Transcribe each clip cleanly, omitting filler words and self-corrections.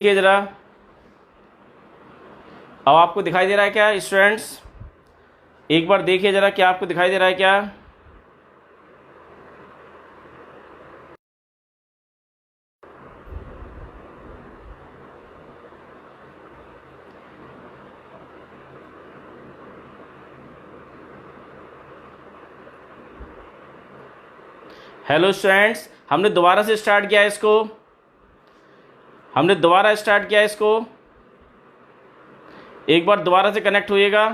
देखिए जरा, अब आपको दिखाई दे रहा है क्या स्टूडेंट्स? एक बार देखिए जरा, क्या आपको दिखाई दे रहा है क्या? हेलो स्टूडेंट्स, हमने दोबारा से स्टार्ट किया इसको। एक बार दोबारा से कनेक्ट होइएगा,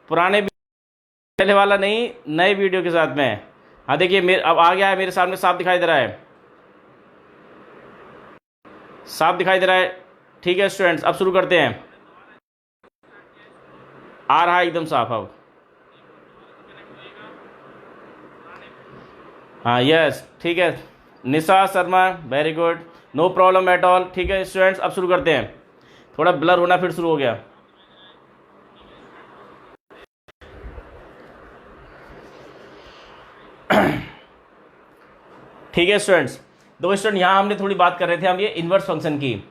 पुराने पहले वाला नहीं, नए वीडियो के साथ में। हाँ देखिए, मेरे अब आ गया है, मेरे सामने साफ दिखाई दे रहा है, साफ दिखाई दे रहा है। ठीक है स्टूडेंट्स, अब शुरू करते हैं। आ रहा है एकदम साफ अब। हाँ यस, ठीक है Nisha Sharma, very good, no problem at all. ठीक है स्टूडेंट्स, अब शुरू करते हैं। थोड़ा ब्लर होना फिर शुरू हो गया। ठीक है स्टूडेंट्स, दो स्टूडेंट यहाँ हमने थोड़ी बात कर रहे थे हम ये इनवर्स फंक्शन की।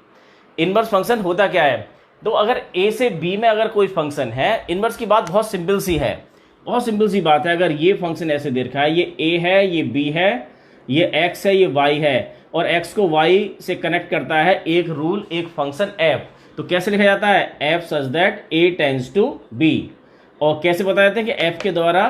इनवर्स फंक्शन होता क्या है? तो अगर ए से बी में अगर कोई फंक्शन है, इनवर्स की बात बहुत सिंपल सी है, बहुत सिंपल सी बात है। अगर ये फंक्शन ऐसे दे रखा है, ये ए है, ये बी है, ये एक्स है, ये वाई है, और एक्स को वाई से कनेक्ट करता है एक रूल, एक फंक्शन एफ, तो कैसे लिखा जाता है? F such that a tends to be. और कैसे बता देते हैं कि एफ के द्वारा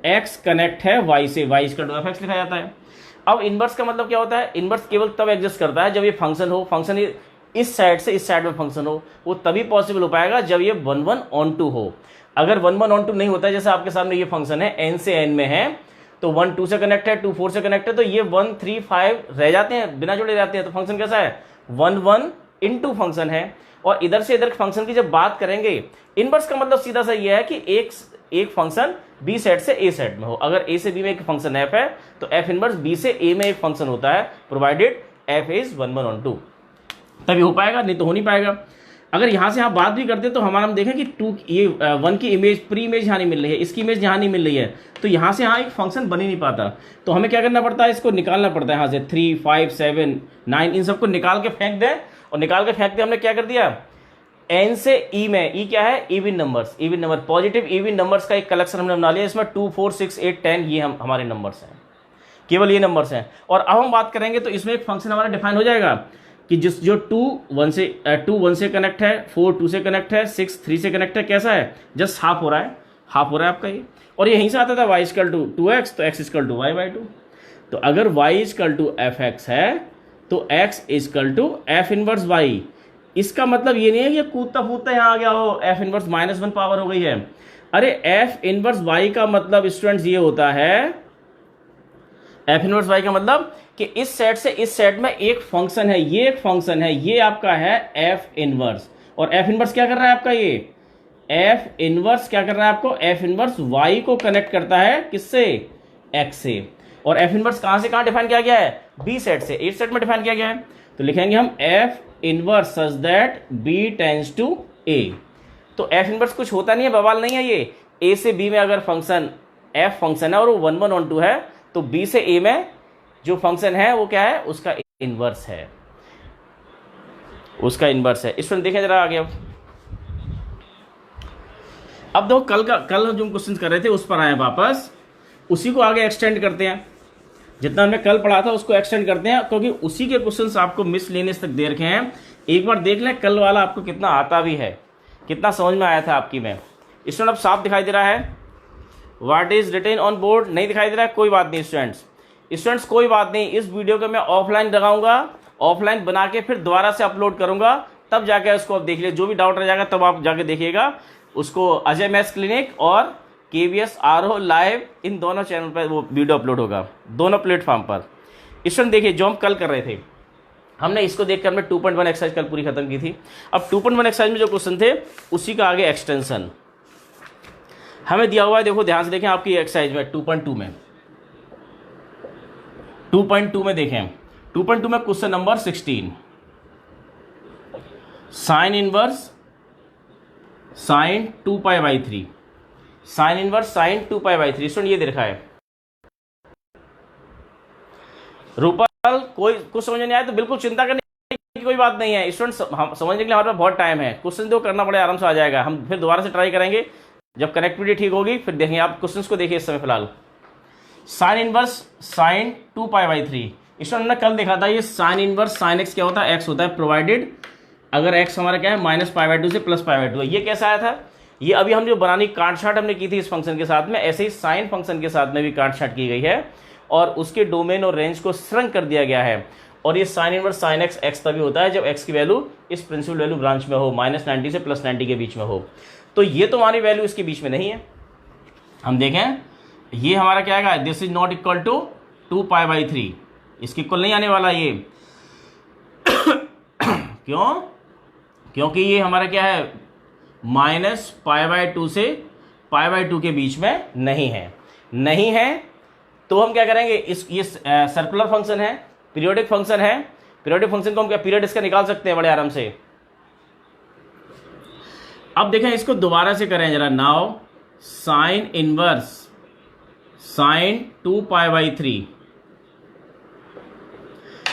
एक्स कनेक्ट है वाई से, y equal to f x लिखा जाता है। अब इनवर्स का मतलब क्या होता है? इनवर्स केवल तब एग्जिस्ट करता है जब ये फंक्शन हो, फंक्शन इस साइड से इस साइड में फंक्शन हो, वो तभी पॉसिबल हो पाएगा जब ये 1 1 ऑन 2 हो। अगर 1 1 ऑन 2 नहीं होता है, जैसे आपके सामने ये फंक्शन है n से n में है, तो 1 2 से कनेक्ट है, 2 4 से कनेक्ट है, तो ये 1 3 5 रह जाते हैं, बिना जुड़े रहते हैं। तो फंक्शन कैसा है? 1 1 इनटू फंक्शन है। और इधर से इधर फंक्शन की जब बात करेंगे, इनवर्स का मतलब सीधा सा ये है कि एक फंक्शन बी सेट से ए सेट में हो। अगर ए से बी में एक फंक्शन एफ है, तो एफ इनवर्स बी से ए में एक फंक्शन होता है, प्रोवाइडेड एफ इज 1 1 ऑन 2, तभी हो पाएगा, नहीं तो हो नहीं पाएगा। अगर यहाँ से आप बात भी करते तो हमारा हम देखें कि 2 ये 1 की इमेज, प्री इमेज यहाँ नहीं मिल रही है, इसकी इमेज यहाँ नहीं मिल रही है, तो यहाँ से यहाँ एक फंक्शन बन ही नहीं पाता। तो हमें क्या करना पड़ता है? इसको निकालना पड़ता है यहाँ से। 3 5 7 9 इन सबको निकाल के फेंक दें, और निकाल के फेंकते हमने क्या कर दिया? एन से ई में, ई क्या है? Even numbers, even number, positive even numbers का एक कलेक्शन हमने बना लिया। इसमें 2 4 6 8 10 ये हम हमारे नंबर्स हैं, केवल ये नंबर्स हैं। और अब हम बात करेंगे तो इसमें एक फंक्शन हमारा डिफाइन हो जाएगा कि जो 2 1 से कनेक्ट है, 4 2 से कनेक्ट है, 6 3 से कनेक्ट है। कैसा है? जस्ट हाफ हो रहा है, हाफ हो रहा है आपका ये। और यहीं से आता था y इक्वल टू 2x, तो x equal to y by 2। तो अगर y equal to f x है, तो x equal to f inverse y। इसका मतलब ये नहीं है कि कूदता फूदता यहाँ आ गया हो, एफ इनवर्स -1 पावर हो गई है। अरे एफ इनवर्स y का मतलब स्टूडेंट्स ये होता है, एफ इनवर्स y का मतलब कि इस सेट से इस सेट में एक फंक्शन है, ये एक फंक्शन है, ये आपका है एफ इनवर्स। और एफ इनवर्स क्या कर रहा है आपका? ये एफ इनवर्स क्या कर रहा है आपको? एफ इनवर्स y को कनेक्ट करता है किससे? x से। और एफ इनवर्स कहां से कहां डिफाइन किया गया है? बी सेट से ए सेट में डिफाइन किया गया है। तो लिखेंगे हम F inverse such that B tends to A. तो एफ इनवर्स कुछ होता नहीं है, बवाल नहीं है ये। ए से बी में अगर फंक्शन एफ फंक्शन है और वो 1 1 ऑन 2 है, तो बी से ए में जो फंक्शन है वो क्या है? उसका इनवर्स है, उसका इनवर्स है। स्टूडेंट देखें जरा आगे। अब देखो, कल जो हम क्वेश्चन कर रहे थे उस पर आए वापस, उसी को आगे एक्सटेंड करते हैं। जितना हमने कल पढ़ा था उसको एक्सटेंड करते हैं, क्योंकि उसी के क्वेश्चंस आपको मिस लेने तक दे रखे हैं। एक बार देख लें कल वाला आपको कितना आता भी है, कितना समझ में आया था आपकी में। स्टूडेंट अब साफ दिखाई दे रहा है? What is written on board नहीं दिखाई दे रहा है? कोई बात नहीं स्टूडेंट्स कोई बात नहीं। इस वीडियो को मैं ऑफलाइन लगाऊंगा, ऑफलाइन बना के फिर दोबारा से अपलोड करूंगा, तब जाके उसको आप देख लीजिए। जो भी डाउट रह जाएगा तब आप जाके देखिएगा उसको। अजय मैथ्स क्लिनिक और KVS RO लाइव, इन दोनों चैनल पर वो वीडियो अपलोड होगा, दोनों प्लेटफॉर्म पर। स्टूडेंट देखिए, जो हम कल कर रहे थे, हमने इसको देखकर हमने 2.1 एक्सरसाइज कल पूरी खत्म की थी। अब 2.1 एक्सरसाइज में जो क्वेश्चन थे उसी का आगे एक्सटेंशन हमें दिया हुआ है। देखो ध्यान से देखें, आपकी एक्सरसाइज में 2.2 में 2.2 में देखें, 2.2 में question number 16, sign inverse sign 2 pi by 3, sine inverse sign 2 pi by 3। Student ये दे रखा है। रूपल कोई कुछ समझ नहीं आया तो बिल्कुल चिंता करने की कोई बात नहीं है स्टूडेंट, समझने के लिए हमारे पास बहुत टाइम है। क्वेश्चन तो करना पड़े, आराम से आ जाएगा। हम फिर दोबारा से ट्राई करेंगे जब कनेक्टिविटी ठीक होगी, फिर देखेंगे। आप क्वेश्चंस को देखिए इस समय फिलहाल। साइन इनवर्स साइन 2π/3 स्टूडेंट हमने कल देखा था, ये साइन इनवर्स साइन एक्स क्या होता है, एक्स होता है, प्रोवाइडेड अगर एक्स हमारा क्या है -π/2 से +π/2। ये कैसा आया था, ये अभी हम जो बनानी काट छाट हमने की थी इस फंक्शन के साथ में, ऐसे ही साइन फंक्शन के साथ में भी काट छाट की गई है और उसके डोमेन और रेंज को श्रंक कर दिया गया है। और ये sine inverse sine x x तभी होता है जब एक्स की वैल्यू इस प्रिंसिपल वैल्यू ब्रांच में हो, -90 से +90 के बीच में हो। तो ये तो हमारी वैल्यू इसके बीच में नहीं है। हम देखें ये हमारा क्या आएगा, this is not equal to 2π/3, इसके इक्वल नहीं आने वाला ये। क्यों? क्योंकि ये हमारा क्या है -π/2 से π/2 के बीच में नहीं है। तो हम क्या करेंगे, ये सर्कुलर फंक्शन है, पीरियोडिक फंक्शन है। पीरियोडिक फंक्शन को हम क्या पीरियड इसका निकाल सकते हैं बड़े आराम से। अब देखें इसको दोबारा से करें जरा। Now sine inverse sine 2π/3,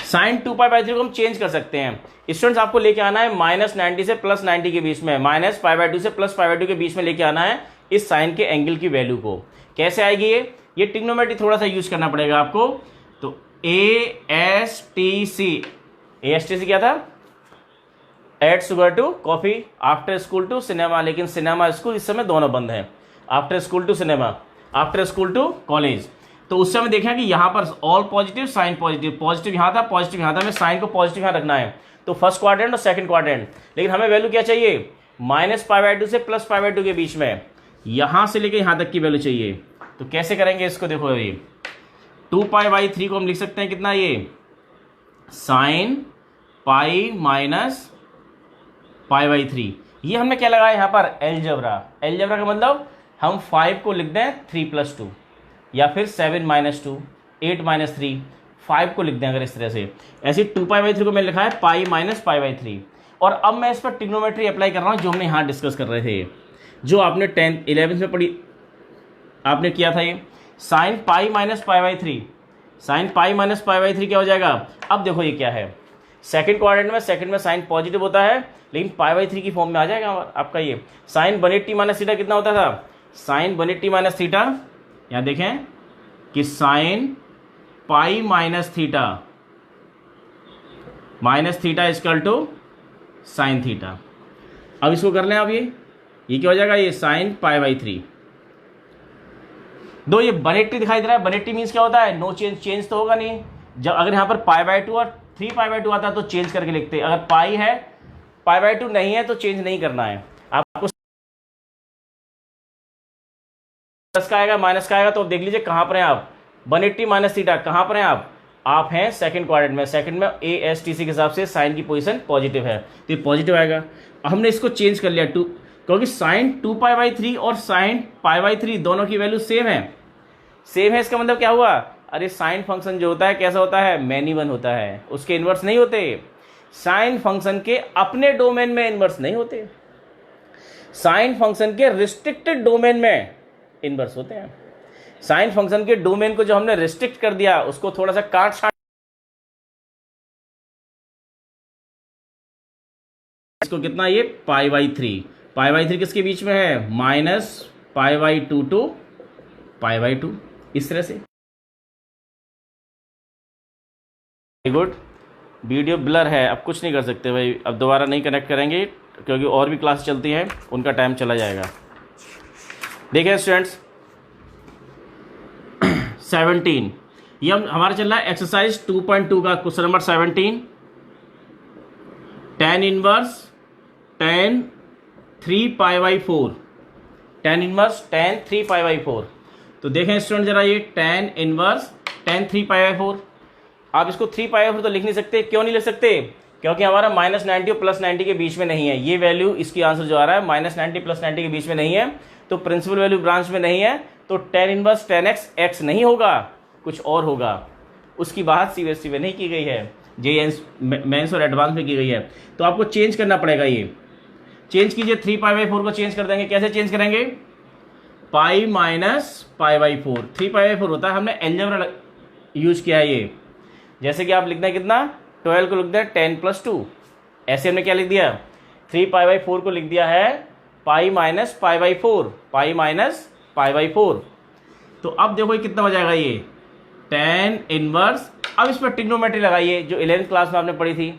sine 2π/3 को हम चेंज कर सकते हैं। स्टूडेंट्स आपको लेके आना है -90 से +90 के बीच में, -π/2 से +π/2 के बीच में लेके आना है इस साइन के एंगल की वैल्यू को। कैसे आएगी ये ट्रिग्नोमेट्री थोड़ा सा यूज करना पड़ेगा आपको। तो ASTC क्या था, add sugar to coffee, after school to cinema, लेकिन सिनेमा स्कूल इस समय दोनों बंद हैं। After school to cinema, after school to college. तो उस समय देखा कि यहाँ पर all positive sine positive, positive यहाँ था पॉजिटिव यहाँ था, हमें साइन को पॉजिटिव यहाँ रखना है। तो फर्स्ट क्वाड्रेंट और सेकंड क्वाड्रेंट, लेकिन हमें वैल्यू क्या चाहिए, -π/2 से +π/2 के बीच में, यहाँ से लेके यहाँ तक की वैल्यू चाहिए। तो कैसे करेंगे इसको, देखो ये 2π/3 को हम लिख सकते हैं कितना, ये साइन पाई माइनस π/3। ये हमने क्या लगाया यहाँ पर, एलजेब्रा। एलजेब्रा का मतलब हम 5 को लिख दें 3 + 2 या फिर 7 - 2 8 - 3, 5 को लिख दें अगर इस तरह से। ऐसे 2π/3 को मैंने लिखा है पाई माइनस π/3। और अब मैं इस पर ट्रिग्नोमेट्री अप्लाई कर रहा हूँ जो हमने यहाँ डिस्कस कर रहे थे, जो आपने 10th 11th में पढ़ी, आपने किया था ये sine pi minus π/3। Sine pi minus π/3 क्या हो जाएगा। अब देखो ये क्या है, सेकंड क्वाड्रेंट में साइन पॉजिटिव होता है, लेकिन π/3 की फॉर्म में आ जाएगा आपका ये। साइन 180 - थीटा कितना होता था, साइन 180 - थीटा, यहाँ देखें कि sine pi minus theta equal to sine theta. अब इसको कर लें आप, ये क्या हो जाएगा, ये साइन π/3। दो ये 180 दिखाई दे रहा है, 180 मीन्स क्या होता है, नो चेंज तो होगा नहीं। जब अगर यहाँ पर π/2 और 3π/2 आता है तो चेंज करके लिखते हैं। अगर पाई है π/2 नहीं है तो चेंज नहीं करना है आपको। प्लस का आएगा माइनस का आएगा, तो देख लीजिए कहाँ पर हैं आप, 180 - थीटा कहाँ पर हैं आप हैं सेकंड क्वाड्रेंट में। सेकंड में ASTC के हिसाब से साइन की पोजीशन पॉजिटिव है, तो ये पॉजिटिव आएगा। हमने इसको चेंज कर लिया क्योंकि साइन 2π/3 और साइन π/3 दोनों की वैल्यू सेम है। इसका मतलब क्या हुआ, अरे साइन फंक्शन जो होता है कैसा होता है, मैनी वन होता है, उसके इन्वर्स नहीं होते। साइन फंक्शन के अपने डोमेन में इन्वर्स नहीं होते, साइन फंक्शन के रिस्ट्रिक्टेड डोमेन में इन्वर्स होते हैं। साइन फंक्शन के डोमेन को जो हमने रिस्ट्रिक्ट कर दिया उसको थोड़ा सा काट छाट, इसको कितना, ये π/3। π/3 किसके बीच में है, -π/2 टू π/2, इस तरह से। Very good. वीडियो ब्लर है, अब कुछ नहीं कर सकते भाई, अब दोबारा नहीं कनेक्ट करेंगे क्योंकि और भी क्लास चलती हैं, उनका टाइम चला जाएगा। देखिए स्टूडेंट्स 17, ये हमारा चल रहा है एक्सरसाइज 2.2 का question number 17। tan inverse tan 3π/4, tan inverse tan 3π/4। तो देखें स्टूडेंट जरा, ये tan इनवर्स tan 3π/4, आप इसको 3π/4 तो लिख नहीं सकते। क्यों नहीं लिख सकते, क्योंकि हमारा -90 और +90 के बीच में नहीं है। ये वैल्यू, इसकी आंसर जो आ रहा है -90 +90 के बीच में नहीं है, तो प्रिंसिपल वैल्यू ब्रांच में नहीं है, तो tan इनवर्स tan x नहीं होगा, कुछ और होगा। उसकी बात CBSE में नहीं की गई है, JEE मेंस और एडवांस में की गई है। तो आपको चेंज करना पड़ेगा, ये चेंज कीजिए, 3π/4 को चेंज कर देंगे। कैसे चेंज करेंगे, पाई माइनस π/4, 3π/4 होता है, हमने एलजेब्रा यूज किया है ये। जैसे कि आप लिखते हैं कितना, 12 को लिखते हैं 10 + 2, ऐसे हमने क्या लिख दिया, 3π/4 को लिख दिया है पाई माइनस π/4, पाई माइनस π/4। तो अब देखो ये कितना हो जाएगा, ये tan इनवर्स। अब इस पर ट्रिग्नोमेट्री लगाइए जो 11th क्लास में आपने पढ़ी थी।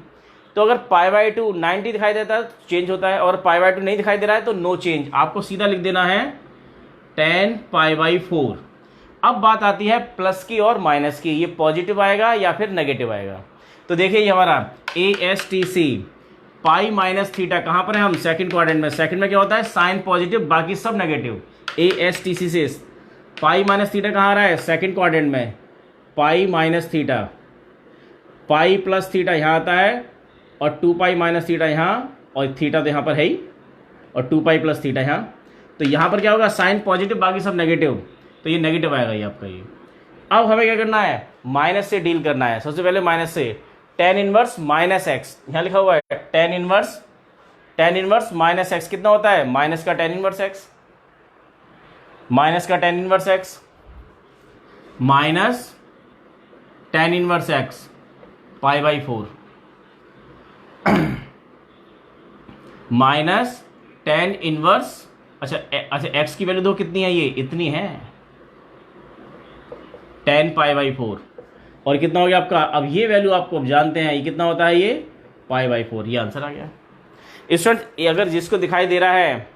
तो अगर π/2 90 दिखाई देता है तो चेंज होता है, और π/2 नहीं दिखाई दे रहा है तो नो चेंज। आपको सीधा लिख देना है tan π/4। अब बात आती है प्लस की और माइनस की, ये पॉजिटिव आएगा या फिर नेगेटिव आएगा। तो देखिए ये हमारा ASTC पाई माइनस थीटा कहाँ पर है, हम सेकंड क्वाड्रेंट में। सेकंड में क्या होता है, साइन पॉजिटिव बाकी सब नेगेटिव। ASTC से पाई माइनस थीटा कहाँ आ रहा है, सेकंड क्वाड्रेंट में। पाई minus theta, pi plus theta यहाँ आता है, और 2π माइनस थीटा यहाँ, और थीटा तो यहाँ पर है ही, और 2π प्लस थीटा यहाँ। तो यहाँ पर क्या होगा, साइन पॉजिटिव बाकी सब नेगेटिव, तो ये नेगेटिव आएगा ये आपका ये। अब हमें क्या करना है, माइनस से डील करना है। सबसे पहले माइनस से, tan इनवर्स माइनस एक्स, यहाँ लिखा हुआ है tan इनवर्स माइनस एक्स कितना होता है, माइनस का tan इनवर्स एक्स, माइनस का tan inverse X, minus tan inverse X π/4, minus tan inverse, अच्छा x की वैल्यू दो कितनी है, ये इतनी है, tan π/4। और कितना हो गया आपका, अब ये वैल्यू आपको अब जानते हैं ये कितना होता है, ये π/4। ये आंसर आ गया। स्टूडेंट अगर जिसको दिखाई दे रहा है,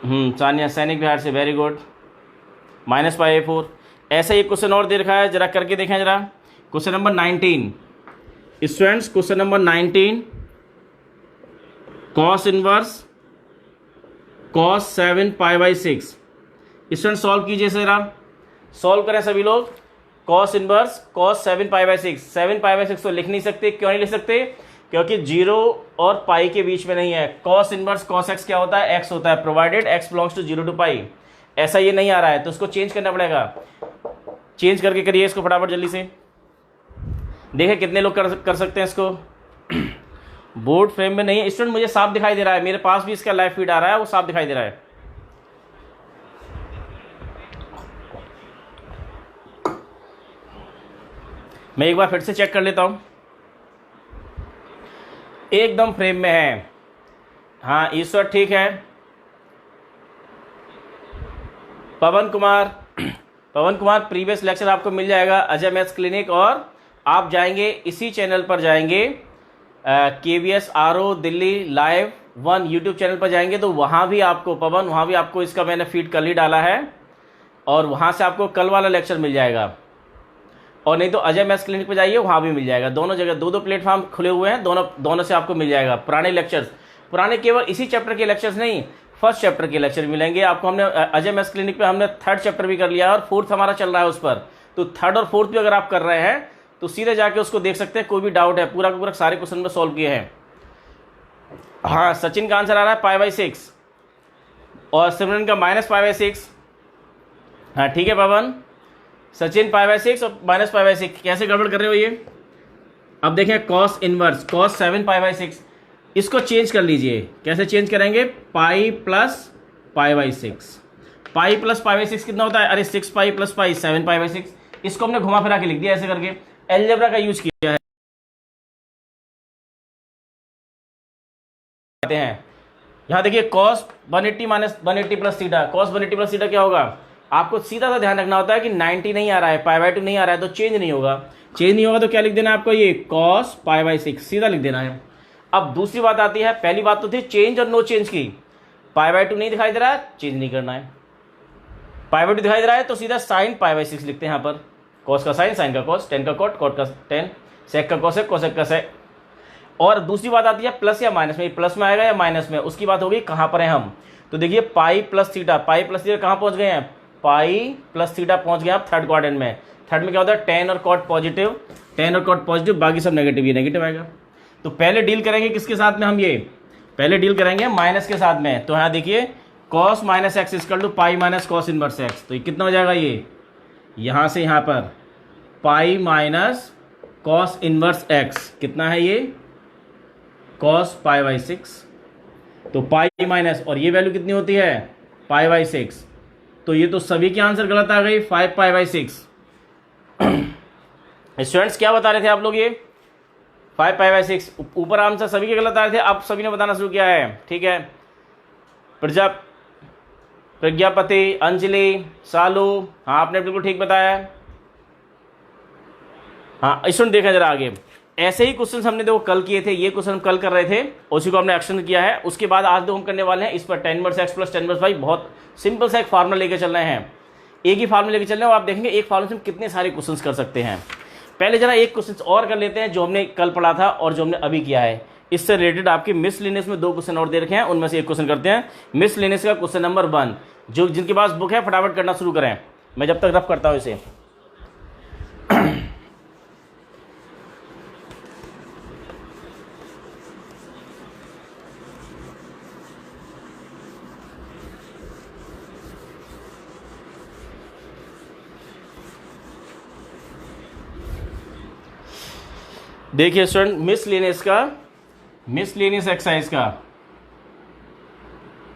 सानिया सैनिक बिहार से, वेरी गुड, माइनस π/4। ऐसा ही क्वेश्चन और दे रखा है, जरा करके देखें जरा। Question number 19 students, question number 19 cos inverse cos 7π/6। Student solve कीजिए जरा, सॉल्व करें सभी लोग। cos इनवर्स cos 7π/6, 7π/6 तो लिख नहीं सकते। क्यों नहीं लिख सकते, क्योंकि 0 और पाई के बीच में नहीं है। cos इनवर्स cos x क्या होता है, x होता है, provided x belongs to 0 to pi. ऐसा ये नहीं आ रहा है तो उसको चेंज करना पड़ेगा। चेंज करके करिए इसको फटाफट जल्दी से। देखें कितने लोग कर सकते हैं इसको। बोर्ड फ्रेम में नहीं है स्टूडेंट, मुझे साफ दिखाई दे रहा है, मेरे पास भी इसका लाइव फीड आ रहा है, वो साफ दिखाई दे रहा है। मैं एक बार फिर से चेक कर लेता हूं, एकदम फ्रेम में है। हाँ ईश्वर ठीक है। पवन कुमार प्रीवियस लेक्चर आपको मिल जाएगा अजय मैथ्स क्लिनिक, और आप जाएंगे इसी चैनल पर जाएंगे KVS RO Delhi live 1 YouTube channel पर जाएंगे तो वहाँ भी आपको पवन, वहाँ भी आपको इसका मैंने फीड कल ही डाला है, और वहाँ से आपको कल वाला लेक्चर मिल जाएगा। और नहीं तो अजय मैथ्स क्लिनिक पर जाइए, वहाँ भी मिल जाएगा। दोनों जगह दो प्लेटफॉर्म खुले हुए हैं, दोनों से आपको मिल जाएगा। पुराने लेक्चर्स, पुराने केवल इसी चैप्टर के लेक्चर्स नहीं, फर्स्ट चैप्टर के लेक्चर मिलेंगे आपको। हमने अजय मैथ्स क्लिनिक पे हमने थर्ड चैप्टर भी कर लिया और फोर्थ हमारा चल रहा है उस पर। तो थर्ड और फोर्थ भी अगर आप कर रहे हैं तो सीधे जाके उसको देख सकते हैं। कोई भी डाउट है, पूरा का पूरा सारे क्वेश्चन में सॉल्व किए हैं। हाँ सचिन का आंसर आ रहा है π/6 और सिमरन का -π/6। हाँ ठीक है पवन, सचिन π/6 और -π/6 कैसे गड़बड़ कर रहे हो ये। अब देखें कॉस इनवर्स cos 7π/6, इसको चेंज कर लीजिए। कैसे चेंज करेंगे, पाई प्लस π/6। पाई प्लस π/6 कितना होता है, अरे 6π प्लस पाई 7π/6। इसको हमने घुमा फिरा के लिख दिया ऐसे करके, एलजेब्रा का यूज किया है। यहां देखिए cos 180 minus 180 plus theta, cos 180 plus theta क्या होगा, आपको सीधा सा ध्यान रखना होता है कि 90 नहीं आ रहा है, π/2 नहीं आ रहा है तो चेंज नहीं होगा। चेंज नहीं होगा तो क्या लिख देना है आपको, ये cos π/6 सीधा लिख देना है। अब दूसरी बात आती है, पहली बात तो थी चेंज और नो चेंज की। π/2 नहीं दिखाई दे रहा है, चेंज नहीं करना है। π/2 दिखाई दे रहा है तो सीधा साइन π/6 लिखते हैं यहाँ पर। cos का साइन, साइन का cos, tan का cot, cot का tan, sec का cosec, cosec का sec। और दूसरी बात आती है प्लस या माइनस में, प्लस में आएगा या माइनस में, उसकी बात होगी कहाँ पर है हम। तो देखिए pi plus theta, pi plus theta कहाँ पहुँच गए हैं, पाई प्लस थीटा पहुँच गए आप थर्ड क्वाड्रेंट में। थर्ड में क्या होता है, tan और cot पॉजिटिव, tan और cot पॉजिटिव, बाकी सब नेगेटिव, ये नेगेटिव आएगा। तो पहले डील करेंगे किसके साथ में, हम ये पहले डील करेंगे माइनस के साथ में। तो यहाँ देखिए cos minus x equal to pi minus cos inverse x. तो ये कितना हो जाएगा, ये यहाँ से यहाँ पर पाई माइनस कॉस इनवर्स एक्स कितना है, ये cos π/6। तो पाई माइनस, और ये वैल्यू कितनी होती है, π/6। तो ये तो सभी की आंसर गलत आ गई, 5π/6। स्टूडेंट्स क्या बता रहे थे आप लोग, ये 5 पाई बाई 6। ऊपर आंसर सभी के गलत आए थे, अब सभी ने बताना शुरू किया है, ठीक है। प्रज्ञापति, अंजलि, सालू, हाँ आपने बिल्कुल ठीक बताया। हाँ स्टूडेंट देखा जरा आगे, ऐसे ही क्वेश्चन हमने देखो कल किए थे, ये क्वेश्चन हम कल कर रहे थे, उसी को हमने एक्शन किया है। उसके बाद आज दो हम करने वाले हैं इस पर tan inverse x plus tan inverse y। बहुत सिंपल सा एक फार्मूला लेके चल रहे हैं, एक ही फार्मूला लेके चल रहे हैं, और आप देखेंगे एक फार्मूला से हम कितने सारे क्वेश्चन कर सकते हैं। पहले जरा एक क्वेश्चन और कर लेते हैं जो हमने कल पढ़ा था और जो हमने अभी किया है, इससे रिलेटेड आपके मिसलेनियस में 2 क्वेश्चन और दे रखे हैं, उनमें से एक क्वेश्चन करते हैं मिसलेनियस का क्वेश्चन नंबर 1। जो जिनके पास बुक है फटाफट करना शुरू करें, मैं जब तक रफ करता हूँ इसे। देखिए स्टूडेंट, मिसलेनियस एक्सरसाइज का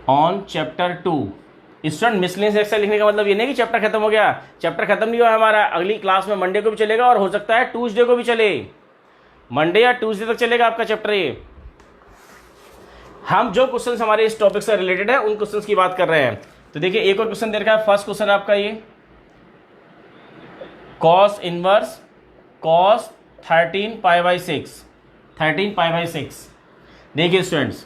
on chapter 2। Student miscellaneous exercise लिखने का मतलब ये नहीं कि चैप्टर खत्म हो गया, चैप्टर खत्म नहीं हुआ हमारा, अगली क्लास में मंडे को भी चलेगा और हो सकता है ट्यूसडे को भी चले, मंडे या ट्यूसडे तक चलेगा आपका चैप्टर। ये हम जो क्वेश्चन हमारे इस टॉपिक से रिलेटेड है उन क्वेश्चन की बात कर रहे हैं। तो देखिए एक और क्वेश्चन दे रखा है, फर्स्ट क्वेश्चन आपका ये cos inverse cos 13 pi by 6, 13 pi by 6। देखिए स्टूडेंट्स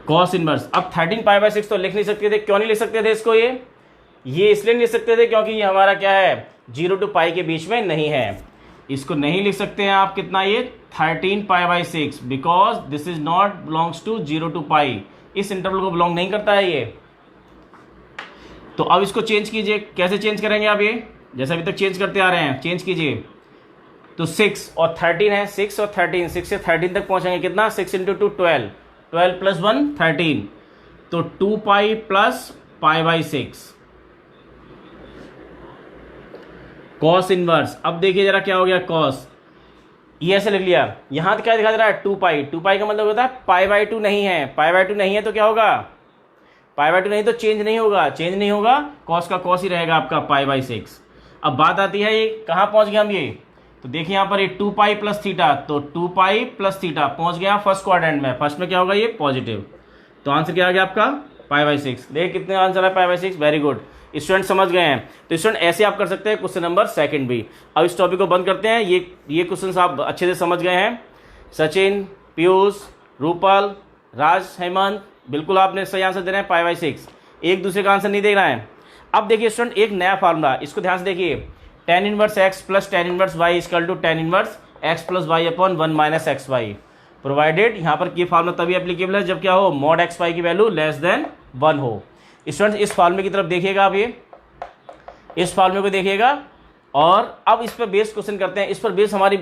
कॉस इनवर्स, अब 13 पाई बाई 6 तो लिख नहीं सकते थे, क्यों नहीं लिख सकते थे इसको, ये इसलिए नहीं लिख सकते थे क्योंकि ये हमारा क्या है 0 to पाई के बीच में नहीं है, इसको नहीं लिख सकते हैं आप। कितना ये 13 pi by 6, because this is not belongs to 0 to pi, इस इंटरवल को बिलोंग नहीं करता है ये। तो अब इसको चेंज कीजिए, कैसे चेंज करेंगे आप, ये जैसे अभी तक चेंज करते आ रहे हैं, चेंज कीजिए। तो 6 और 13 है, 6 और 13, 6 से 13 तक पहुंचेंगे, कितना 6 इंटू 2 12, 12 प्लस 1 13, तो 2 pi plus pi by 6 cos inverse. अब देखिए जरा क्या हो गया, कॉस ये ऐसे लिख लिया, यहां क्या दिखा दे रहा है 2 पाई, 2 पाई का मतलब होता है पाई बाई 2 नहीं है, पाई बाई 2 नहीं है तो क्या होगा, पाई बाई 2 नहीं तो चेंज नहीं होगा, चेंज नहीं होगा, कॉस का कॉस ही रहेगा आपका पाई बाई 6। अब बात आती है ये कहां पहुंच गए हम, ये तो देखिए यहां पर ये 2 पाई प्लस थीटा, तो 2 पाई प्लस थीटा पहुंच गया फर्स्ट क्वाड्रेंट में, फर्स्ट में क्या होगा ये पॉजिटिव, तो आंसर क्या आ गया आपका पाई बाई 6। देखिए कितने आंसर है पाई बाई 6, वेरी गुड, स्टूडेंट समझ गए हैं। तो स्टूडेंट ऐसे आप कर सकते हैं क्वेश्चन नंबर 2 भी। अब इस टॉपिक को बंद करते हैं, ये क्वेश्चन आप अच्छे से समझ गए हैं। सचिन, पीयूष, रूपल, राज, हेमंत, बिल्कुल आपने सही आंसर दे रहे हैं पाई बाई 6, एक दूसरे का आंसर नहीं दे रहा है। अब देखिए स्टूडेंट एक नया फार्मूला, इसको ध्यान से देखिए, tan inverse x plus tan inverse y equal to tan inverse x plus y upon 1 minus x y, provided यहाँ पर ये फार्मूला तभी एप्लीकेबल है जब क्या हो मॉड एक्स वाई की वैल्यू लेस देन 1 हो। स्टूडेंट्स इस फार्मूले की तरफ देखिएगा, आप ये इस फार्मूले को देखिएगा, और अब इस पर बेस क्वेश्चन करते हैं। इस पर बेस हमारी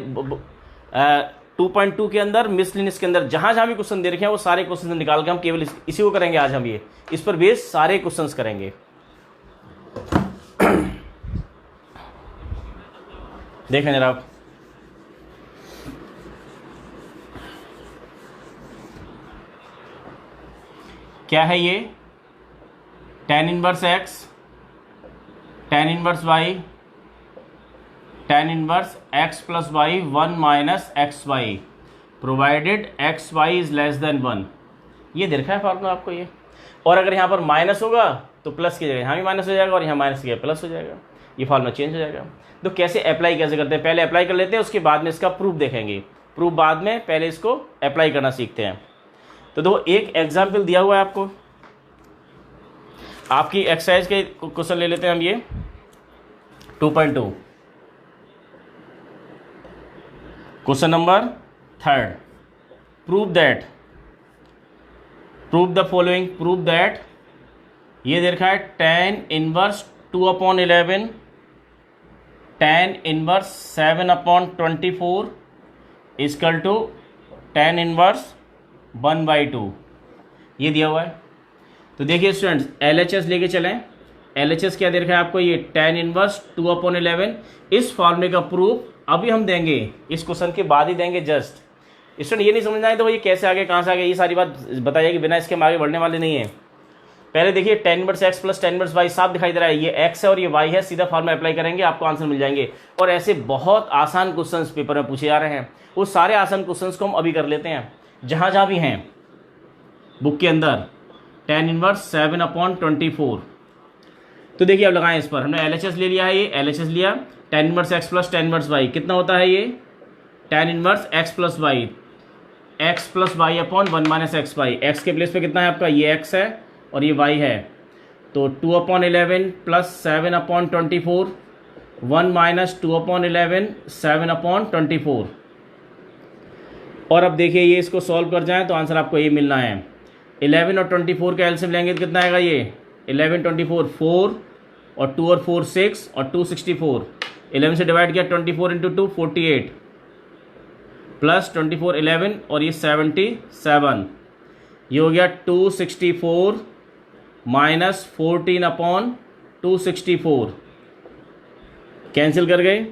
2.2 के अंदर मिसलिनियस के अंदर जहां जहां भी क्वेश्चन दे रखे हैं वो सारे क्वेश्चन निकाल के हम केवल इसी को करेंगे आज। हम ये इस पर बेस सारे क्वेश्चंस करेंगे। देखें जरा आप, क्या है ये tan inverse x, tan inverse y, tan inverse x plus y 1 minus x y, provided x y is less than 1। ये दे रखा है फार्मूला आपको ये, और अगर यहाँ पर माइनस होगा तो प्लस की जगह यहाँ भी माइनस हो जाएगा और यहाँ माइनस की जगह प्लस हो जाएगा, ये फार्मूला चेंज हो जाएगा। तो कैसे अप्लाई कैसे करते हैं, पहले अप्लाई कर लेते हैं, उसके बाद में इसका प्रूफ देखेंगे, प्रूफ बाद में, पहले इसको अप्लाई करना सीखते हैं। तो दो एक एग्जाम्पल दिया हुआ है आपको, आपकी एक्सरसाइज के क्वेश्चन ले लेते हैं हम ये 2.2 question number 3, prove the following, prove that ये दे रखा है tan inverse 2/11, tan inverse 7/24 equal to tan inverse 1/2, ये दिया हुआ है। तो देखिए स्टूडेंट्स LHS लेके चलें, LHS क्या दे रखा है आपको, ये tan इनवर्स 2/11, इस फॉर्मूले का प्रूफ अभी हम देंगे, इस क्वेश्चन के बाद ही देंगे। जस्ट स्टूडेंट ये नहीं समझना है तो ये कैसे आगे कहाँ से आगे, ये सारी बात बताइए कि बिना इसके हम आगे बढ़ने वाले नहीं है। पहले देखिए tan inverse x plus tan inverse y साफ दिखाई दे रहा है, ये x है और ये y है, सीधा फॉर्मूला अप्लाई करेंगे आपको आंसर मिल जाएंगे। और ऐसे बहुत आसान क्वेश्चंस पेपर में पूछे जा रहे हैं, वो सारे आसान क्वेश्चंस को हम अभी कर लेते हैं जहां जहां भी हैं बुक के अंदर। tan इनवर्स 7/24, तो देखिए अब लगाएं इस पर, हमने LHS ले लिया है, ये LHS लिया, tan inverse x plus tan inverse y कितना होता है, ये tan inverse x plus y upon 1 minus x y. X के प्लेस पे कितना है आपका, ये x है और ये y है, तो 2/11 प्लस 7/24, 1 माइनस 2/11 7/24। और अब देखिए ये इसको सॉल्व कर जाएं तो आंसर आपको ये मिलना है। 11 और 24 का एलसीएम लेंगे तो कितना आएगा, ये 11 24 4 और 2 और 4 6 और 2 64। 11 से डिवाइड किया 24 इंटू 2 48 प्लस 24 11 और ये 77, ये हो गया 264 माइनस 14/264, कैंसिल कर गए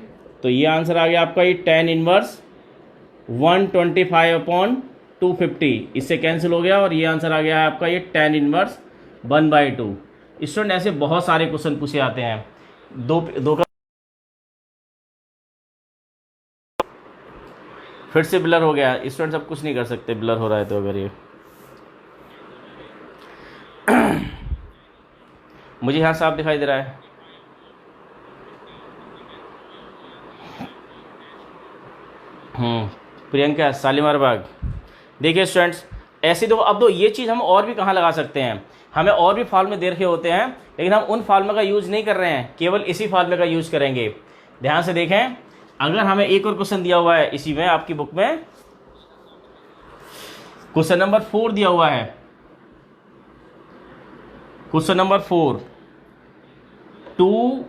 तो ये आंसर आ गया आपका, ये tan इनवर्स 125/250, इससे कैंसिल हो गया और ये आंसर आ गया है आपका, ये tan इनवर्स 1/2। स्टूडेंट ऐसे बहुत सारे क्वेश्चन पूछे आते हैं। दो का फिर से ब्लर हो गया, स्टूडेंट सब कुछ नहीं कर सकते ब्लर हो रहा है तो। अगर ये मुझे यहाँ साफ दिखाई दे रहा है, प्रियंका शालीमार बाग। देखिए स्टूडेंट्स ऐसे तो अब तो ये चीज़ हम और भी कहाँ लगा सकते हैं, हमें और भी फार्मूले दे रखे होते हैं लेकिन हम उन फार्मूले का यूज़ नहीं कर रहे हैं, केवल इसी फार्मूले का यूज़ करेंगे। ध्यान से देखें, अगर हमें एक और क्वेश्चन दिया हुआ है इसी में, आपकी बुक में क्वेश्चन नंबर 4 दिया हुआ है, question number 4, 2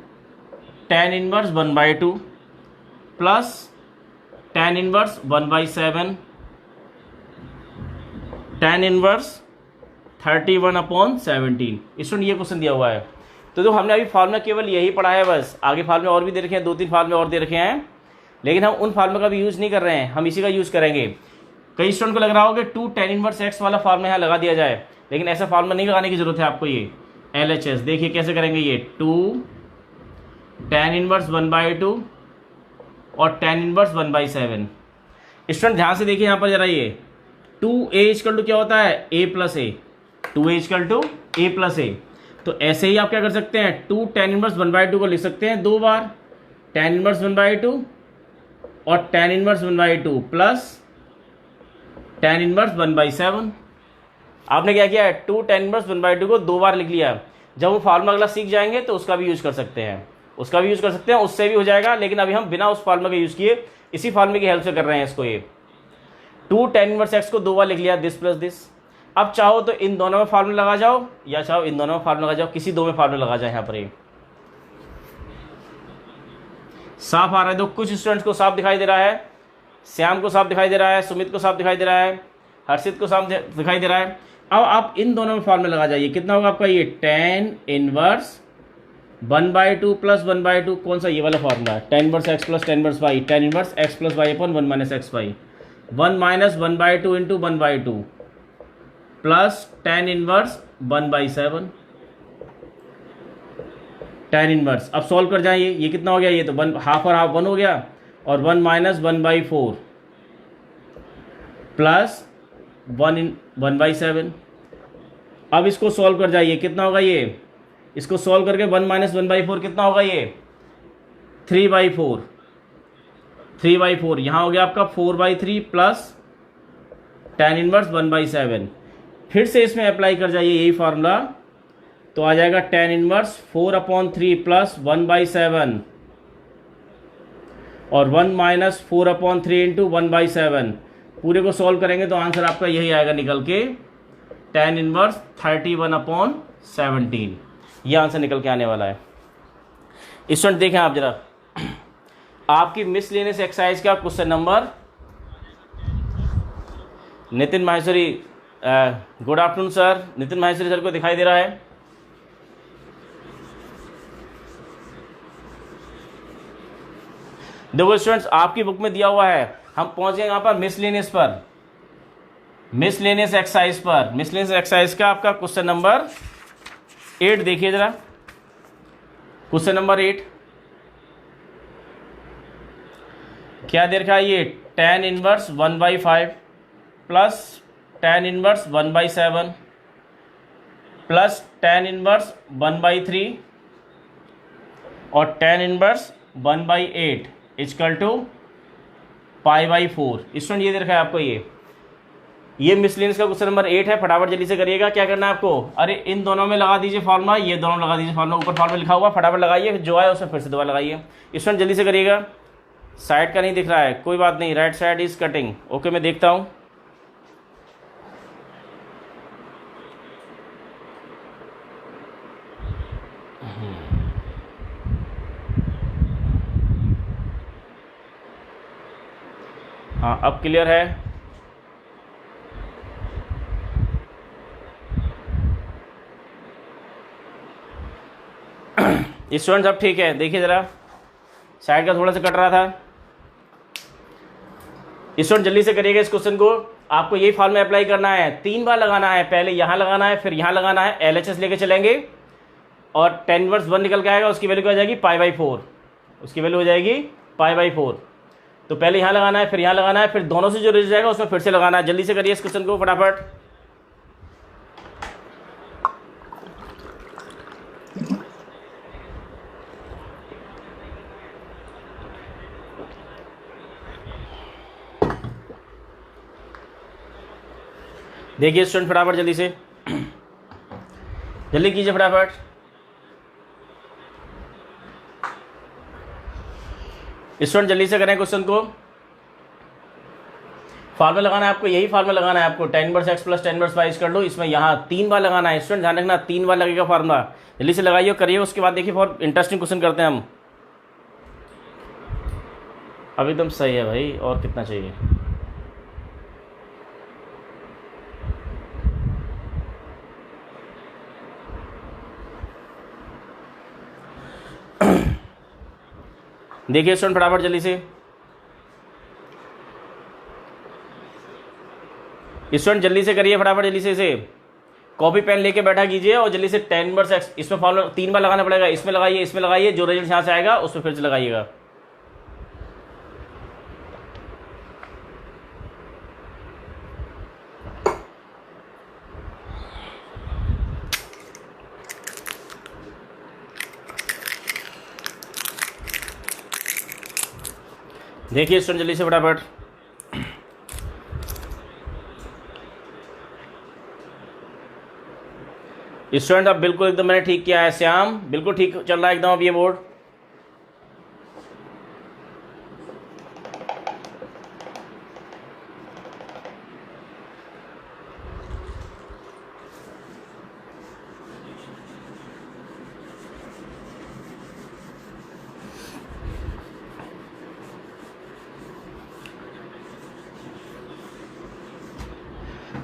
tan inverse 1/2 plus tan inverse 1/7 tan inverse 31/17। Student ये क्वेश्चन दिया हुआ है, तो जो हमने अभी फार्मूला केवल यही पढ़ा है बस, आगे फार्मूले और भी दे रखे हैं, 2-3 फार्मूले और दे रखे हैं, लेकिन हम उन फार्मूले का भी यूज़ नहीं कर रहे हैं, हम इसी का यूज़ करेंगे। कई स्टूडेंट को लग रहा होगा 2 tan इनवर्स x वाला फार्मूला यहाँ लगा दिया जाए, लेकिन ऐसा फार्मूला नहीं लगाने की जरूरत है आपको। ये LHS देखिए कैसे करेंगे, ये 2 tan इनवर्स 1/2 और tan इनवर्स 1/7। स्टूडेंट ध्यान से देखिए यहाँ पर जरा, ये 2a इक्वल टू क्या होता है, a plus a, 2a equal to a plus a। तो ऐसे ही आप क्या कर सकते हैं, 2 tan इनवर्स 1/2 को लिख सकते हैं 2 बार, tan इनवर्स 1/2 और tan inverse 1/2 plus tan inverse 1/7। आपने क्या किया है, 2 tan इनवर्स 1/2 को 2 बार लिख लिया। जब वो फार्मूला अगला सीख जाएंगे तो उसका भी यूज कर सकते हैं, उसका भी यूज कर सकते हैं, उससे भी हो जाएगा, लेकिन अभी हम बिना उस फार्मूला का यूज किए इसी फार्मूले की हेल्प से कर रहे हैं इसको। ये 2 tan इनवर्स x को 2 बार लिख लिया, दिस प्लस दिस। अब चाहो तो इन दोनों में फार्मूला लगा जाओ या चाहो इन दोनों में फार्मूला लगा जाओ, किसी दो में फार्मूला लगा जाए। यहाँ पर ये साफ आ रहा है, तो कुछ स्टूडेंट्स को साफ दिखाई दे रहा है, श्याम को साफ दिखाई दे रहा है, सुमित को साफ दिखाई दे रहा है, हर्षित को साफ दिखाई दे रहा है। अब आप इन दोनों में फार्मूला लगा जाइए, कितना होगा आपका, ये tan इनवर्स 1/2 प्लस 1/2, कौन सा, ये वाला formula, tan inverse x plus tan inverse y, tan inverse x plus y upon 1 minus x y, 1 minus 1/2 into 1/2 plus tan inverse 1/7 tan inverse. अब सॉल्व कर जाइए, ये कितना हो गया, ये तो 1 हाफ और हाफ 1 हो गया, और 1 माइनस 1/4 प्लस 1/7। अब इसको सॉल्व कर जाइए, कितना होगा ये, इसको सॉल्व करके 1 माइनस 1/4 कितना होगा, ये 3/4, 3/4 यहाँ हो गया आपका 4/3 प्लस tan इनवर्स 1/7। फिर से इसमें अप्लाई कर जाइए यही फार्मूला, तो आ जाएगा tan इनवर्स 4/3 प्लस 1/7 और 1 माइनस 4/3 इंटू 1/7। पूरे को सॉल्व करेंगे तो आंसर आपका यही आएगा निकल के, tan इनवर्स 31/17। यह आंसर निकल के आने वाला है। स्टूडेंट देखें आप जरा, आपकी मिसलेनियस एक्सरसाइज का question number, Nitin Maheshwari, good afternoon sir, Nitin Maheshwari sir को दिखाई दे रहा है। देखो स्टूडेंट्स आपकी बुक में दिया हुआ है, हम पहुंच गए यहाँ पर मिसलेनियस पर, मिसलेनियस एक्सरसाइज पर। मिसलेनियस एक्सरसाइज का आपका क्वेश्चन नंबर 8 देखिए जरा, क्वेश्चन नंबर 8 क्या दे रखा है ये, tan inverse 1/5 plus tan inverse 1/7 plus tan inverse 1/3 और tan inverse 1/8 equal to π/4। Student ये दे रखा है आपको, ये मिसलेनियस का क्वेश्चन नंबर 8 है। फटाफट जल्दी से करिएगा। क्या करना है आपको, अरे इन दोनों में लगा दीजिए फॉर्मूला, ये दोनों लगा दीजिए फॉर्मूला, ऊपर फॉर्मूला लिखा हुआ, फटाफट लगाइए, जो आए उसमें फिर से दोबारा लगाइए। स्टूडेंट जल्दी से करिएगा। साइड का नहीं दिख रहा है, कोई बात नहीं, right side is cutting. Okay, मैं देखता हूँ। हाँ, अब क्लियर है। स्टूडेंट्स अब ठीक है, देखिए ज़रा, साइड का थोड़ा सा कट रहा था। स्टूडेंट जल्दी से करिएगा इस क्वेश्चन को। आपको यही फॉर्मूला अप्लाई करना है, 3 बार लगाना है, पहले यहाँ लगाना है, फिर यहाँ लगाना है, LHS लेके चलेंगे और tan इनवर्स 1 निकल के आएगा, उसकी वैल्यू क्या हो जाएगी π/4, उसकी वैल्यू हो जाएगी π/4। तो पहले यहाँ लगाना है, फिर यहाँ लगाना है, फिर दोनों से जो रिजल्ट जाएगा उसमें फिर से लगाना है। जल्दी से करिए इस क्वेश्चन को फटाफट। देखिए स्टूडेंट फटाफट जल्दी से, जल्दी कीजिए फटाफट। स्टूडेंट जल्दी से करें क्वेश्चन को। फार्मूला लगाना है आपको, यही फार्मूला लगाना है आपको, tan inverse x plus tan inverse y कर लो। इसमें यहाँ 3 बार लगाना है। स्टूडेंट ध्यान रखना, 3 बार लगेगा फार्मूला। जल्दी से लगाइए और करिए। उसके बाद देखिए बहुत इंटरेस्टिंग क्वेश्चन करते हैं हम। अब एकदम सही है भाई, और कितना चाहिए। देखिए स्टूडेंट फटाफट जल्दी से। स्टूडेंट जल्दी से करिए फटाफट, जल्दी से इसे कॉपी पेन लेके बैठा कीजिए और जल्दी से tan इनवर्स x, इसमें फॉर्मूला 3 बार लगाना पड़ेगा। इसमें लगाइए, इसमें लगाइए, जो रिजल्ट यहाँ से आएगा उसमें फिर से लगाइएगा। देखिए स्टूडेंट जल्दी से फटाफट। स्टूडेंट अब बिल्कुल एकदम मैंने ठीक किया है। श्याम बिल्कुल ठीक चल रहा है एकदम अब ये बोर्ड।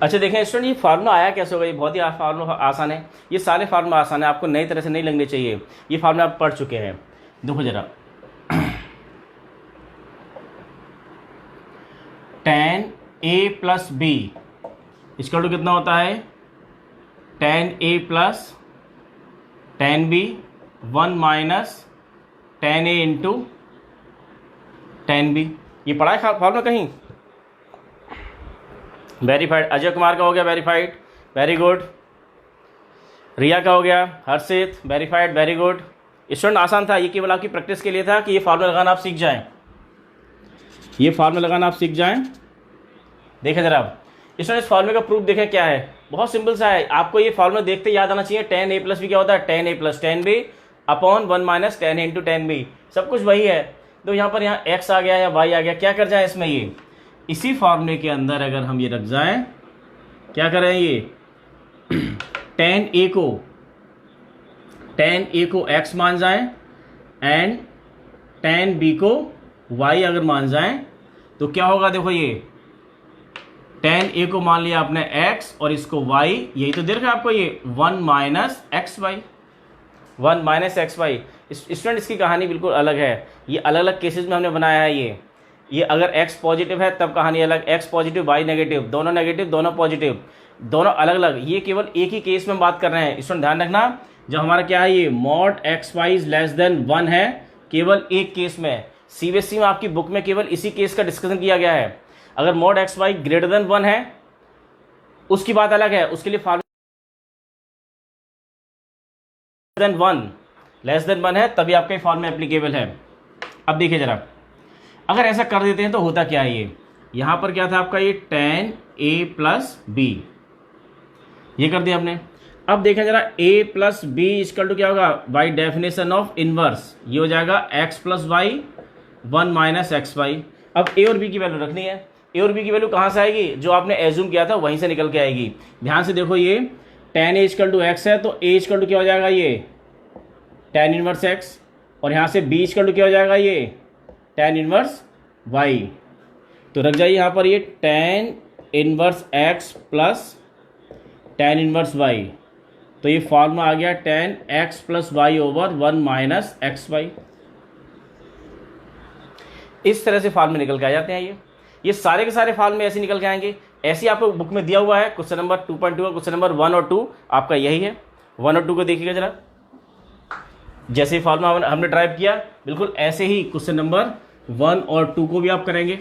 अच्छा देखें स्टूडेंट, ये फार्मूला आया कैसे होगा। ये बहुत ही फार्मूला आसान है, ये सारे फार्मूला आसान है, आपको नई तरह से नहीं लगने चाहिए। ये फार्मूला आप पढ़ चुके हैं। देखो जरा, tan a प्लस बी इसका टू कितना होता है, tan a plus tan b 1 minus tan a into tan b। ये पढ़ा है फार्मूला कहीं। वेरीफाइड, अजय कुमार का हो गया वेरीफाइड, वेरी गुड। रिया का हो गया, हर्षित वेरीफाइड, वेरी गुड। स्टूडेंट आसान था, ये केवल आपकी प्रैक्टिस के लिए था कि ये फार्मूला लगाना आप सीख जाएं, ये फार्मूला लगाना आप सीख जाएं। देखें जरा आप स्टूडेंट, इस फार्मूले का प्रूफ देखें क्या है, बहुत सिंपल सा है। आपको ये फार्मूला देखते याद आना चाहिए। tan a प्लस बी क्या होता है, tan a plus tan b upon 1 minus tan a into tan b, सब कुछ वही है। तो यहाँ पर यहाँ x आ गया या y आ गया, क्या कर जाए इसमें, ये इसी फार्मूले के अंदर अगर हम ये रख जाएं, क्या करें, ये tan a को x मान जाएं एंड tan b को y अगर मान जाएं तो क्या होगा। देखो ये tan a को मान लिया आपने x और इसको y, यही तो दे रखा है आपको ये 1 minus x y, 1 minus x y. Student इसकी कहानी बिल्कुल अलग है, ये अलग अलग केसेस में हमने बनाया है। ये अगर x पॉजिटिव है तब कहानी अलग, x पॉजिटिव y नेगेटिव, दोनों नेगेटिव दोनों पॉजिटिव, दोनों अलग अलग। ये केवल एक ही केस में बात कर रहे हैं। स्टूडेंट ध्यान रखना, जब हमारा क्या है ये mod x y is less than 1 है, केवल एक केस में, सीबीएसई में आपकी बुक में केवल इसी केस का डिस्कशन किया गया है। अगर mod x y greater than 1 है उसकी बात अलग है, उसके लिए फॉर्मूला देन 1 लेस देन 1 है तभी आपका फॉर्मूला एप्लीकेबल है। अब देखिए जरा, अगर ऐसा कर देते हैं तो होता क्या है, ये यहां पर क्या था आपका ये tan a प्लस बी, ये कर दिया हमने। अब देखें जरा a plus b equal to क्या होगा, बाई डेफिनेशन ऑफ इनवर्स ये हो जाएगा x plus y 1 minus x y. अब a और b की वैल्यू रखनी है, a और b की वैल्यू कहाँ से आएगी, जो आपने एज्यूम किया था वहीं से निकल के आएगी। ध्यान से देखो, ये tan a equal to x है तो a इक्वल टू क्या हो जाएगा ये tan इनवर्स x, और यहाँ से b इक्वल टू क्या हो जाएगा ये tan इनवर्स y। तो रख जाइए यहाँ पर ये tan inverse x plus tan inverse y, तो ये फॉर्मूला आ गया tan x plus y over 1 minus x y. इस तरह से फॉर्मूले निकल के आ जाते हैं। ये सारे के सारे फॉर्मूले ऐसे निकल के आएंगे। ऐसे आपको बुक में दिया हुआ है, क्वेश्चन नंबर 2.2 और क्वेश्चन नंबर 1 और 2 आपका यही है। 1 और 2 को देखिएगा जरा, जैसे फॉर्मूला हमने ड्राइव किया बिल्कुल ऐसे ही क्वेश्चन नंबर 1 और 2 को भी आप करेंगे।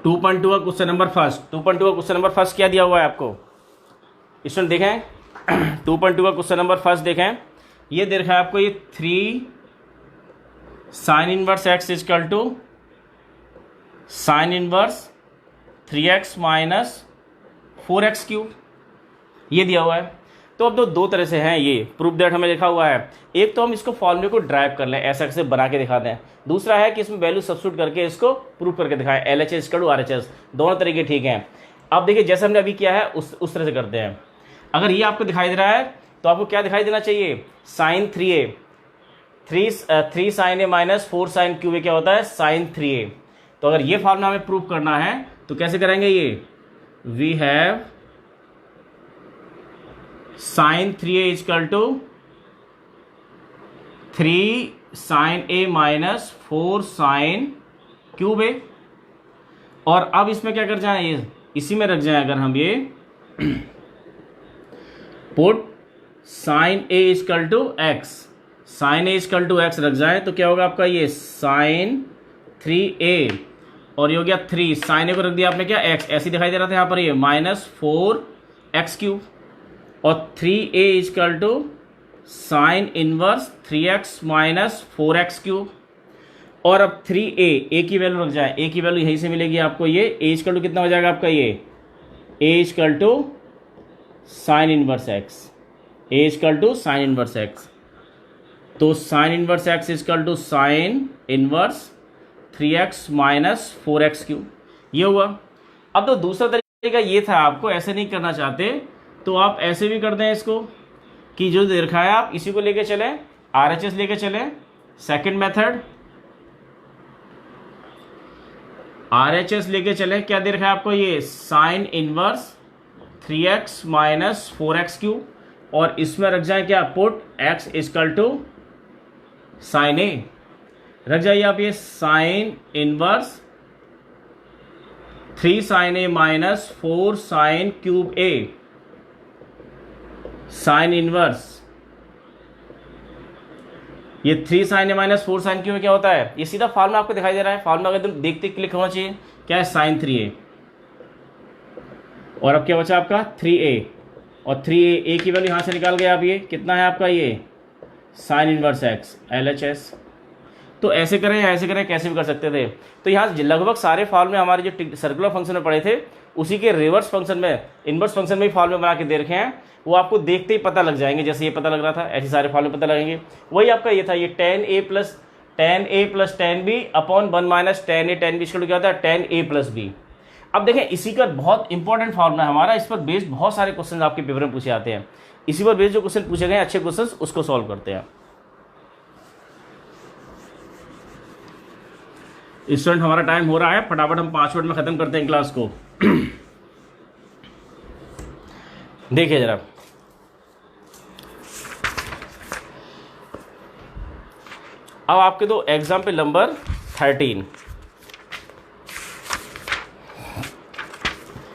टू पॉइंट टू का क्वेश्चन नंबर फर्स्ट, 2.2 का क्वेश्चन नंबर फर्स्ट क्या दिया हुआ है आपको, स्टूडेंट देखें 2.2 का क्वेश्चन नंबर फर्स्ट देखें, ये दे रखा है आपको ये 3 sine inverse x equal to sine inverse 3x minus 4x cube, ये दिया हुआ है। तो अब दो तरह से हैं ये प्रूफ दैट हमें लिखा हुआ है। एक तो हम इसको फॉर्मूले को ड्राइव कर लें, ऐसा कैसे बना के दिखाते हैं। दूसरा है कि इसमें वैल्यू सब्स्टिट्यूट करके इसको प्रूफ करके दिखाएं, LHS इक्वल टू RHS, दोनों तरीके ठीक हैं। अब देखिए जैसे हमने अभी किया है उस तरह से करते हैं। अगर ये आपको दिखाई दे रहा है तो आपको क्या दिखाई देना चाहिए, sine 3a, 3 sine a minus 4 sine cube A क्या होता है साइन 3a। तो अगर ये फॉर्मूला हमें प्रूफ करना है तो कैसे करेंगे, ये we have sine 3a equal to 3 sine a minus 4 sine cube A. और अब इसमें क्या कर जाए, ये इसी में रख जाए, अगर हम ये put sine a equal to x, sine a equal to x रख जाए तो क्या होगा आपका ये साइन 3a, और ये हो गया 3 साइन a को रख दिया आपने क्या x, ऐसे दिखाई दे रहा था यहाँ पर ये माइनस 4x क्यूब, और 3a equal to sine inverse 3x minus 4x cube. और अब 3a की वैल्यू रख जाए, a की वैल्यू यहीं से मिलेगी आपको, ये a इजकल टू कितना हो जाएगा आपका ये a equal to sine inverse x, a equal to sine inverse x। तो sine inverse x equal to sine inverse 3x minus 4x cube, ये हुआ। अब तो दूसरा तरीका ये था, आपको ऐसे नहीं करना चाहते तो आप ऐसे भी कर दें इसको, कि जो दे रखा है आप इसी को लेके चलें, RHS लेके चलें। सेकंड मेथड RHS लेके चलें, क्या दे रखा है आपको ये sine inverse 3x minus 4x cube, और इसमें रख जाए क्या put x equal to sine a, रख जाइए आप ये sine inverse 3 sine a minus 4 sine cube a, sine inverse ये 3 sine a minus 4 sine cube क्या होता है, ये सीधा फॉर्मूला आपको दिखाई दे रहा है। फॉर्मूला अगर तुम देखते क्लिक होना चाहिए, क्या है साइन 3a, और अब क्या बचा आपका 3a, और 3a की वैल्यू यहां से निकाल गए आप, ये कितना है आपका ये साइन इनवर्स x LHS। तो ऐसे करें या ऐसे करें, कैसे भी कर सकते थे। तो यहाँ लगभग सारे फॉर्मूले हमारे जो सर्कुलर फंक्शन में पढ़े थे उसी के रिवर्स फंक्शन में, इनवर्स फंक्शन में ही फॉर्मूले बना के दे रखे हैं, वो आपको देखते ही पता लग जाएंगे। जैसे ये पता लग रहा था ऐसे सारे फॉर्मूले पता लगेंगे। वही आपका ये था, ये tan a plus tan b upon 1 minus tan a tan b क्या होता है tan a प्लस b। अब देखें इसी का बहुत इंपॉर्टेंट फॉर्मूला है हमारा, इस पर बेस्ड बहुत सारे क्वेश्चन आपके पेपर में पूछे आते हैं। इसी पर बेस्ड जो क्वेश्चन पूछे गए अच्छे क्वेश्चन उसको सॉल्व करते हैं। स्टूडेंट हमारा टाइम हो रहा है, फटाफट हम 5 मिनट में खत्म करते हैं क्लास को। देखिए जरा, अब आपके दो एग्जाम्पल नंबर 13,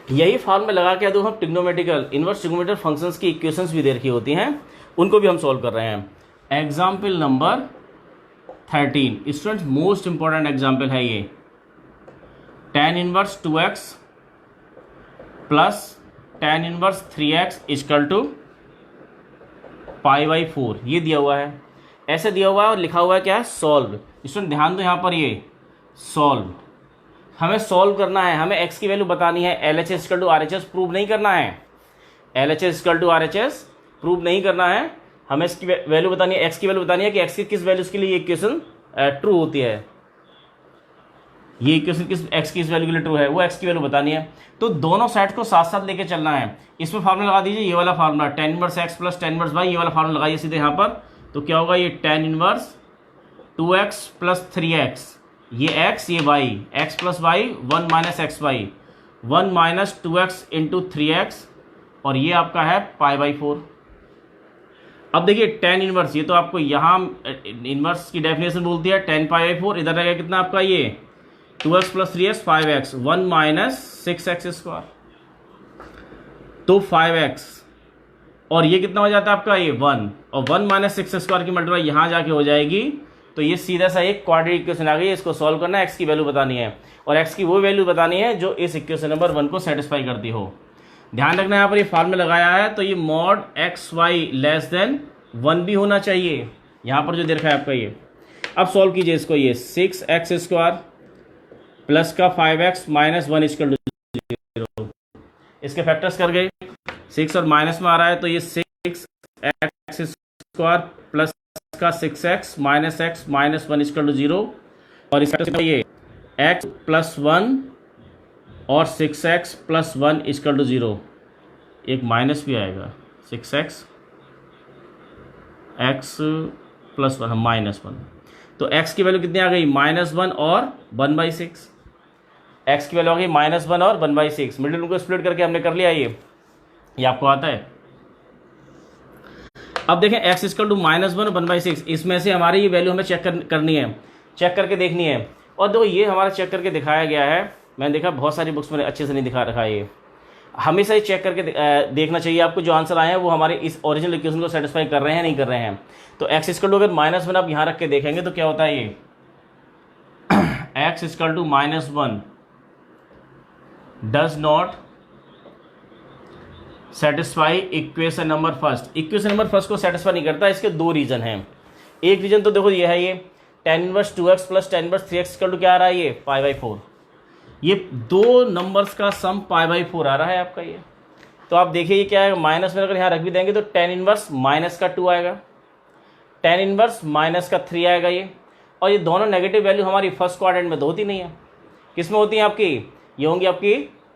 यही फॉर्म में लगा के तो हम ट्रिग्नोमेट्रिकल इनवर्स ट्रिग्नोमेट्रिकल फंक्शंस की इक्वेशंस भी दे रखी होती हैं, उनको भी हम सॉल्व कर रहे हैं। Example number 13 students, most important example है ये। tan inverse 2x plus tan inverse 3x equal to π/4 ये दिया हुआ है, ऐसे दिया हुआ है और लिखा हुआ है क्या है, सॉल्व। स्टूडेंट ध्यान दो यहाँ पर, ये सॉल्व हमें सॉल्व करना है, हमें x की वैल्यू बतानी है। LHS equal to RHS prove नहीं करना है, LHS equal to RHS prove नहीं करना है, हमें इसकी वैल्यू बतानी है, x की वैल्यू बतानी है कि x की किस वैल्यूज के लिए ये इक्वेशन ट्रू होती है, ये इक्वेशन किस x की इस वैल्यू के लिए ट्रू है, वो x की वैल्यू बतानी है। तो दोनों साइड को साथ साथ लेके चलना है। इसमें फार्मूला लगा दीजिए, ये वाला formula tan inverse x plus tan inverse y, ये वाला फार्मूला लगाइए सीधे यहाँ पर। तो क्या होगा, ये tan inverse 2x plus 3x, ये x ये y, x plus y 1 minus x y, 1 minus 2x into 3x, और ये आपका है π/4। अब देखिए tan इनवर्स, ये तो आपको यहाँ इनवर्स की डेफिनेशन बोलती है tan π/4, इधर रहेगा कितना आपका ये 2x plus 3x 5x, 1 minus 6x square, तो 5x, और ये कितना हो जाता है आपका ये 1, और 1 माइनस 6 स्क्वायर की मल्टीप्लाई यहाँ जाके हो जाएगी। तो ये सीधा सा एक क्वाड्रेटिक इक्वेशन आ गई, इसको सॉल्व करना है, x की वैल्यू बतानी है, और x की वो वैल्यू बतानी है जो इस इक्वेशन नंबर 1 को सेटिस्फाई करती हो। ध्यान रखना यहाँ पर ये फार्मूला लगाया है, तो ये मॉड xy लेस देन 1 भी होना चाहिए, यहाँ पर जो दे रखा है आपका ये। अब सॉल्व कीजिए इसको, ये 6x स्क्वायर प्लस का 5x माइनस 1 इक्वल टू 0, इसके फैक्टर्स कर गए, 6 और माइनस में आ रहा है, तो ये 6x स्क्वायर प्लस का 6x minus x minus 1 equal to 0, और इसका ये x प्लस 1 और 6x प्लस 1 इक्वल टू 0, एक माइनस भी आएगा, 6x x प्लस 1 माइनस 1, तो x की वैल्यू कितनी आ गई, -1 और 1/6, x की वैल्यू आ गई -1 और 1/6, मिडिल को स्प्लिट करके हमने कर लिया, ये आपको आता है। अब देखें x इक्वल टू -1 और 1/6, इसमें से हमारी ये वैल्यू हमें चेक करनी है, चेक करके देखनी है। और देखो ये हमारा चेक करके दिखाया गया है, मैंने देखा बहुत सारी बुक्स में अच्छे से नहीं दिखा रखा है, ये हमेशा ही चेक करके देखना चाहिए आपको, जो आंसर आए हैं वो हमारे इस ओरिजिनल इक्वेशन को सेटिस्फाई कर रहे हैं नहीं कर रहे हैं। तो x इक्वल टू अगर -1 आप यहाँ रख के देखेंगे तो क्या होता है, ये x equal to -1 does not satisfy equation number first, equation number first को सेटिस्फाई नहीं करता। इसके दो रीजन हैं, एक रीजन तो देखो ये है, ये tan inverse 2x plus tan inverse 3x equal to क्या आ रहा है, ये π/4, ये दो नंबर्स का सम π/4 आ रहा है आपका ये। तो आप देखिए ये क्या है, माइनस में अगर यहाँ रख भी देंगे तो tan इनवर्स माइनस का 2 आएगा, tan इनवर्स माइनस का 3 आएगा ये, और ये दोनों नेगेटिव वैल्यू हमारी फर्स्ट क्वाड्रेंट में तो होती नहीं है, किस में होती है आपकी, ये होंगी आपकी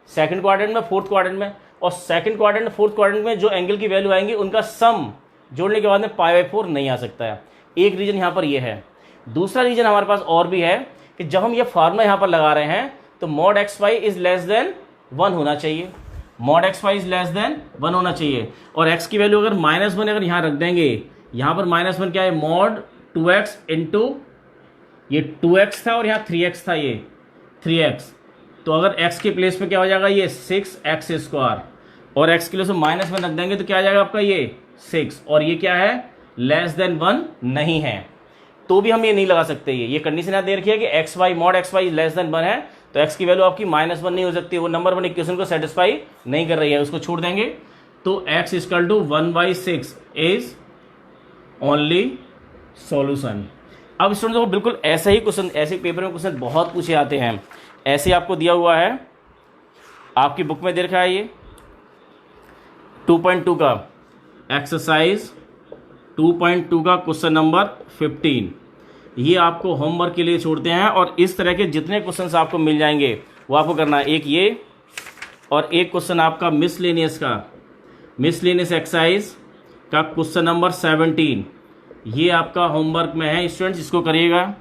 सेकंड क्वाड्रेंट में, फोर्थ क्वाड्रेंट में, और सेकंड क्वाड्रेंट फोर्थ क्वाड्रेंट में जो एंगल की वैल्यू आएंगी उनका सम जोड़ने के बाद में π/4 नहीं आ सकता है। एक रीजन यहाँ पर ये है। दूसरा रीजन हमारे पास और भी है कि जब हम ये फार्मूला यहाँ पर लगा रहे हैं तो mod xy is less than 1 होना चाहिए, mod xy is less than 1 होना चाहिए, और x की वैल्यू अगर -1 अगर यहाँ रख देंगे, यहाँ पर -1 क्या है, मॉड 2x इंटू ये 2x था और यहाँ 3x था, ये 3x, तो अगर x के प्लेस में क्या हो जाएगा, ये 6x स्क्वायर, और x के लिए -1 रख देंगे तो क्या आ जाएगा आपका ये 6, और ये क्या है, लेस देन 1 नहीं है, तो भी हम ये नहीं लगा सकते। ये कंडीशन यहाँ दे रखी है कि xy mod xy less than 1 है, तो x की वैल्यू आपकी -1 नहीं हो सकती, वो नंबर 1 इक्वेशन को सेटिस्फाई नहीं कर रही है, उसको छोड़ देंगे। तो x equal to 1/6 is only solution. अब स्टूडेंट देखो बिल्कुल ऐसा ही क्वेश्चन, ऐसे पेपर में क्वेश्चन बहुत पूछे आते हैं, ऐसे आपको दिया हुआ है, आपकी बुक में दे रखा है ये 2.2 का एक्सरसाइज 2.2 का क्वेश्चन नंबर 15, ये आपको होमवर्क के लिए छोड़ते हैं, और इस तरह के जितने क्वेश्चंस आपको मिल जाएंगे वो आपको करना है, एक ये और एक क्वेश्चन आपका मिसलेनियस का, मिसलेनियस एक्सरसाइज का क्वेश्चन नंबर 17, ये आपका होमवर्क में है स्टूडेंट्स, इसको करिएगा।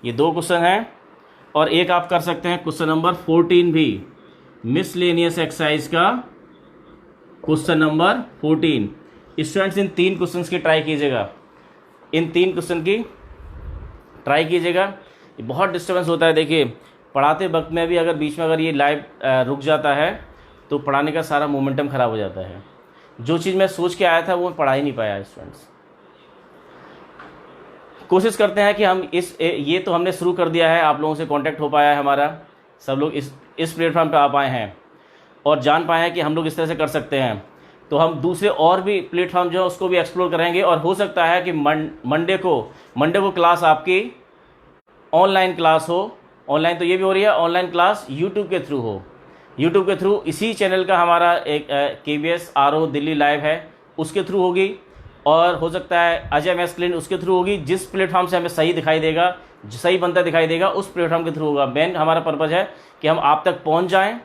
ये दो क्वेश्चन हैं, और एक आप कर सकते हैं क्वेश्चन नंबर 14 भी, मिसलेनियस एक्सरसाइज का question number 14। Students in 3 questions की ट्राई कीजिएगा, इन 3 क्वेश्चन की ट्राई कीजिएगा। ये बहुत डिस्टर्बेंस होता है, देखिए पढ़ाते वक्त में भी अगर बीच में अगर ये लाइव रुक जाता है तो पढ़ाने का सारा मोमेंटम ख़राब हो जाता है। जो चीज़ मैं सोच के आया था वो मैं पढ़ा ही नहीं पाया। स्टूडेंट्स कोशिश करते हैं कि हम ये तो हमने शुरू कर दिया है, आप लोगों से कांटेक्ट हो पाया है हमारा, सब लोग इस प्लेटफॉर्म पे आ पाए हैं और जान पाए हैं कि हम लोग इस तरह से कर सकते हैं। तो हम दूसरे और भी प्लेटफॉर्म जो है उसको भी एक्सप्लोर करेंगे और हो सकता है कि मंडे को क्लास आपकी ऑनलाइन क्लास हो। ऑनलाइन तो ये भी हो रही है, ऑनलाइन क्लास यूट्यूब के थ्रू हो। यूट्यूब के थ्रू इसी चैनल का हमारा एक KBS RO दिल्ली लाइव है, उसके थ्रू होगी। और हो सकता है अजय मैथ्स क्लिन उसके थ्रू होगी। जिस प्लेटफॉर्म से हमें सही दिखाई देगा, सही बनता दिखाई देगा, उस प्लेटफॉर्म के थ्रू होगा। मेन हमारा पर्पज़ है कि हम आप तक पहुंच जाएं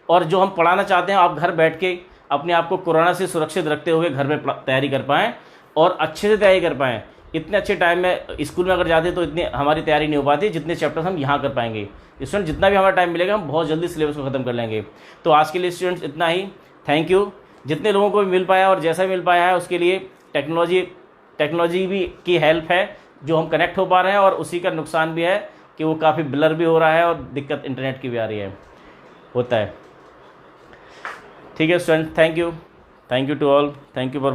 और जो हम पढ़ाना चाहते हैं आप घर बैठ के अपने आप को कोरोना से सुरक्षित रखते हुए घर में तैयारी कर पाएँ और अच्छे से तैयारी कर पाएँ। इतने अच्छे टाइम में स्कूल में अगर जाते तो इतनी हमारी तैयारी नहीं हो पाती जितने चैप्टर्स हम यहाँ कर पाएंगे। स्टूडेंट जितना भी हमारा टाइम मिलेगा हम बहुत जल्दी सिलेबस को ख़त्म कर लेंगे। तो आज के लिए स्टूडेंट्स इतना ही। Thank you. जितने लोगों को भी मिल पाया और जैसा मिल पाया है उसके लिए टेक्नोलॉजी भी की हेल्प है जो हम कनेक्ट हो पा रहे हैं, और उसी का नुकसान भी है कि वो काफ़ी ब्लर भी हो रहा है और दिक्कत इंटरनेट की भी आ रही है, होता है। ठीक है student, thank you to all, thank you for